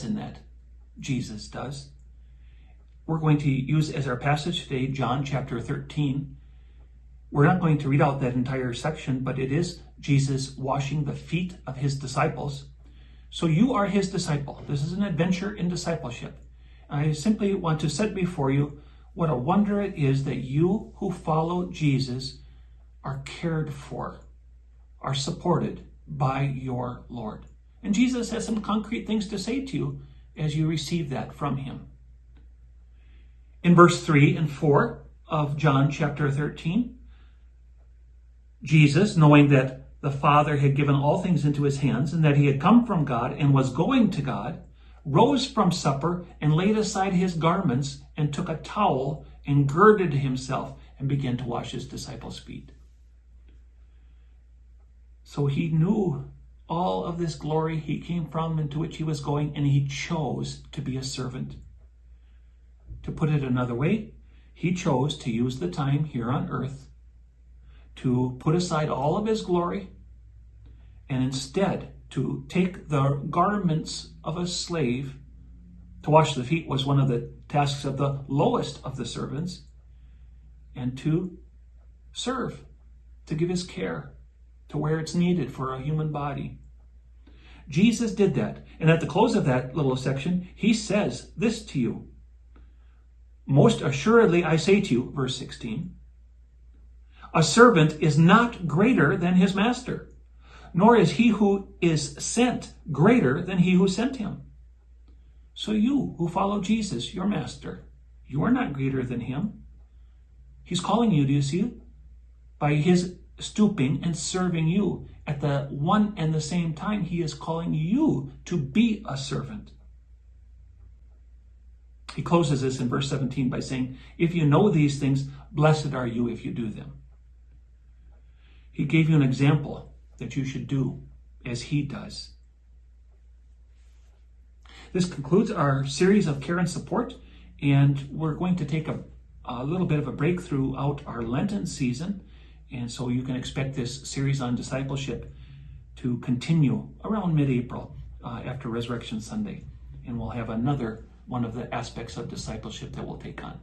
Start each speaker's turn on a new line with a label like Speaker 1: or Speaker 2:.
Speaker 1: in that. Jesus does. We're going to use as our passage today, John chapter 13. We're not going to read out that entire section, but it is Jesus washing the feet of his disciples. So you are his disciple. This is an adventure in discipleship. I simply want to set before you what a wonder it is that you who follow Jesus are cared for, are supported by your Lord. And Jesus has some concrete things to say to you as you receive that from him. In verse 3 and 4 of John chapter 13, Jesus, knowing that the Father had given all things into his hands and that he had come from God and was going to God, rose from supper and laid aside his garments and took a towel and girded himself and began to wash his disciples' feet. So he knew all of this glory he came from and to which he was going, and he chose to be a servant. To put it another way, he chose to use the time here on earth to put aside all of his glory and instead to take the garments of a slave. To wash the feet was one of the tasks of the lowest of the servants, and to serve, to give his care to where it's needed for a human body. Jesus did that. And at the close of that little section, he says this to you. Most assuredly, I say to you, verse 16, a servant is not greater than his master, nor is he who is sent greater than he who sent him. So you who follow Jesus, your master, you are not greater than him. He's calling you, do you see? By his stooping and serving you. At the one and the same time, he is calling you to be a servant. He closes this in verse 17 by saying, if you know these things, blessed are you if you do them. He gave you an example that you should do as he does. This concludes our series of care and support, and we're going to take a little bit of a break throughout our Lenten season. And so you can expect this series on discipleship to continue around mid-April after Resurrection Sunday. And we'll have another one of the aspects of discipleship that we'll take on.